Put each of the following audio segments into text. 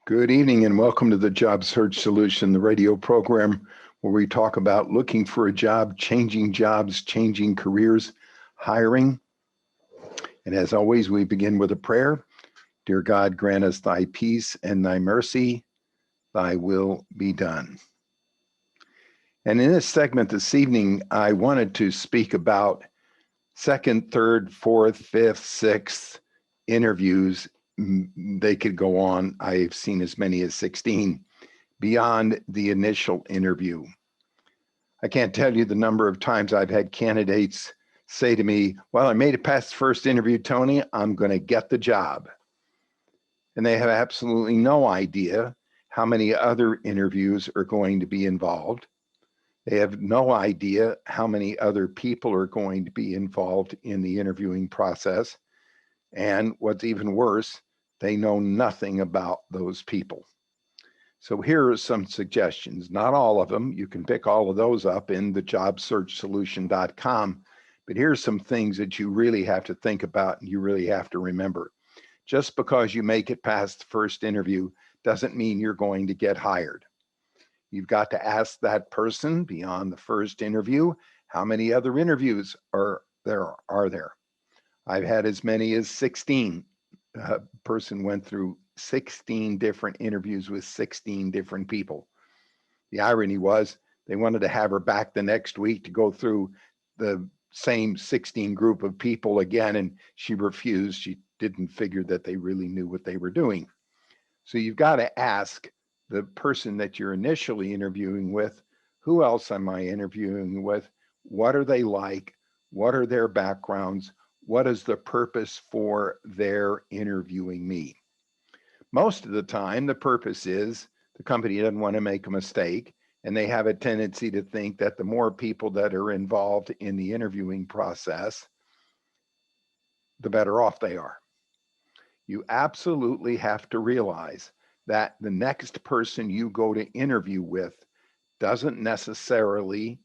Good evening and welcome to the Job Search Solution, the radio program where we talk about looking for a job, changing jobs, changing careers, hiring. And as always, we begin with a prayer. Dear God, grant us thy peace and thy mercy, thy will be done. And in this segment this evening, I wanted to speak about second, third, fourth, fifth, sixth interviews. They could go on. I've seen as many as 16 beyond the initial interview. I can't tell you the number of times I've had candidates say to me, well, I made it past the first interview, Tony, I'm going to get the job. And they have absolutely no idea how many other interviews are going to be involved. They have no idea how many other people are going to be involved in the interviewing process. And what's even worse, they know nothing about those people. So here are some suggestions, not all of them. You can pick all of those up in the jobsearchsolution.com, but here's some things that you really have to think about and you really have to remember. Just because you make it past the first interview doesn't mean you're going to get hired. You've got to ask that person beyond the first interview, how many other interviews are there? I've had as many as 16. A person went through 16 different interviews with 16 different people. The irony was they wanted to have her back the next week to go through the same 16 group of people again, and she refused. She didn't figure that they really knew what they were doing. So you've got to ask the person that you're initially interviewing with, who else am I interviewing with? What are they like? What are their backgrounds? What is the purpose for their interviewing me? Most of the time, the purpose is the company doesn't want to make a mistake, and they have a tendency to think that the more people that are involved in the interviewing process, the better off they are. You absolutely have to realize that the next person you go to interview with doesn't necessarily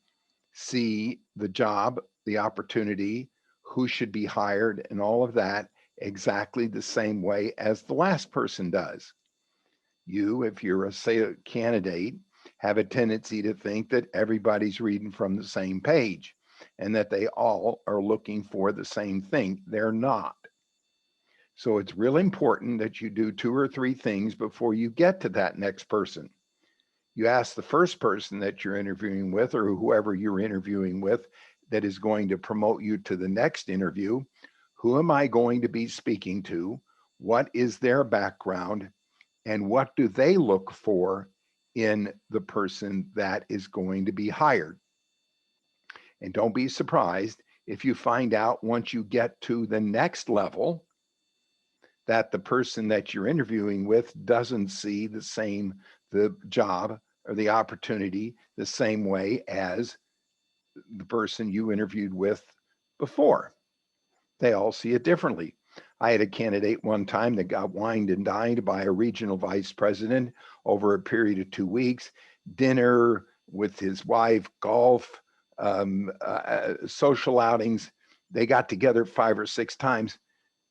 see the job, the opportunity, who should be hired, and all of that exactly the same way as the last person does. You, if you're a candidate, have a tendency to think that everybody's reading from the same page and that they all are looking for the same thing. They're not. So it's really important that you do 2 or 3 things before you get to that next person. You ask the first person that you're interviewing with or whoever you're interviewing with that is going to promote you to the next interview, who am I going to be speaking to? What is their background? And what do they look for in the person that is going to be hired? And don't be surprised if you find out once you get to the next level that the person that you're interviewing with doesn't see the job or the opportunity the same way as the person you interviewed with before. They all see it differently. I had a candidate one time that got wined and dined by a regional vice president over a period of 2 weeks, dinner with his wife, golf, social outings. They got together 5 or 6 times.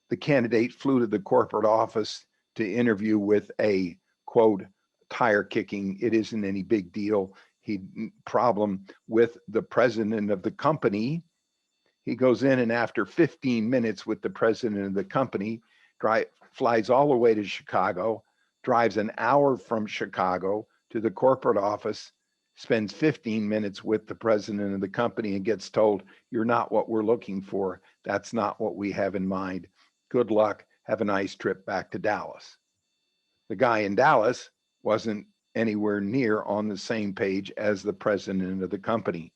The candidate flew to the corporate office to interview with a, quote, tire kicking, it isn't any big deal, problem with the president of the company. He goes in and after 15 minutes with the president of the company, flies all the way to Chicago, drives an hour from Chicago to the corporate office, spends 15 minutes with the president of the company and gets told, you're not what we're looking for. That's not what we have in mind. Good luck. Have a nice trip back to Dallas. The guy in Dallas wasn't anywhere near on the same page as the president of the company.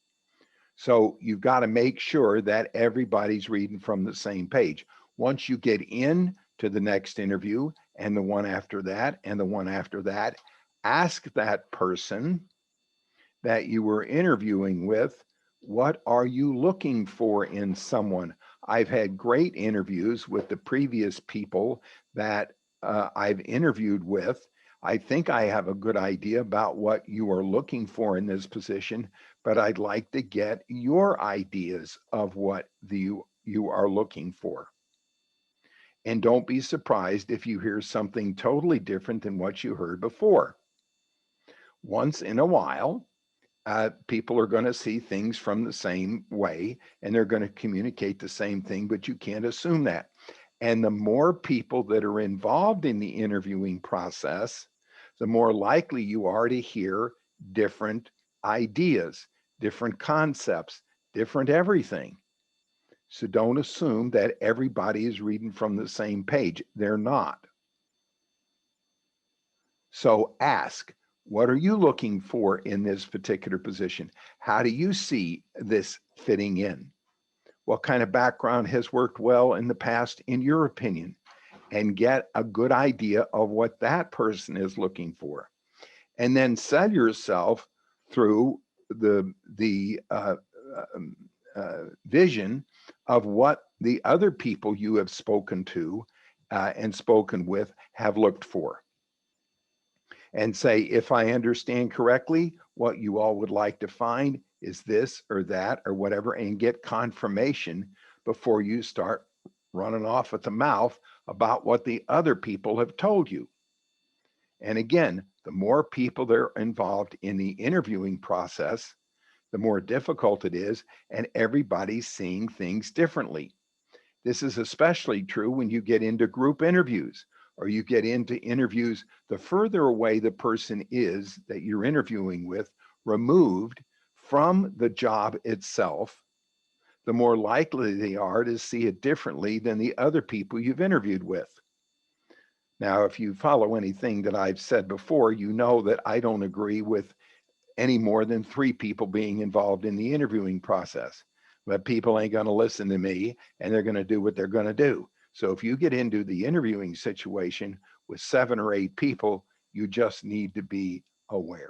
So you've got to make sure that everybody's reading from the same page. Once you get in to the next interview and the one after that and the one after that, ask that person that you were interviewing with, what are you looking for in someone? I've had great interviews with the previous people that I've interviewed with. I think I have a good idea about what you are looking for in this position, but I'd like to get your ideas of what you are looking for. And don't be surprised if you hear something totally different than what you heard before. Once in a while, people are going to see things from the same way and they're going to communicate the same thing, but you can't assume that. And the more people that are involved in the interviewing process, the more likely you are to hear different ideas, different concepts, different everything. So don't assume that everybody is reading from the same page. They're not. So ask, what are you looking for in this particular position? How do you see this fitting in? What kind of background has worked well in the past, in your opinion? And get a good idea of what that person is looking for. And then sell yourself through the vision of what the other people you have spoken to and spoken with have looked for. And say, if I understand correctly, what you all would like to find is this or that or whatever, and get confirmation before you start running off at the mouth about what the other people have told you. And again, the more people that are involved in the interviewing process, the more difficult it is, and everybody's seeing things differently. This is especially true when you get into group interviews or you get into interviews. The further away the person is that you're interviewing with, removed from the job itself, the more likely they are to see it differently than the other people you've interviewed with. Now, if you follow anything that I've said before, you know that I don't agree with any more than 3 people being involved in the interviewing process. But people ain't going to listen to me and they're going to do what they're going to do. So if you get into the interviewing situation with 7 or 8 people, you just need to be aware.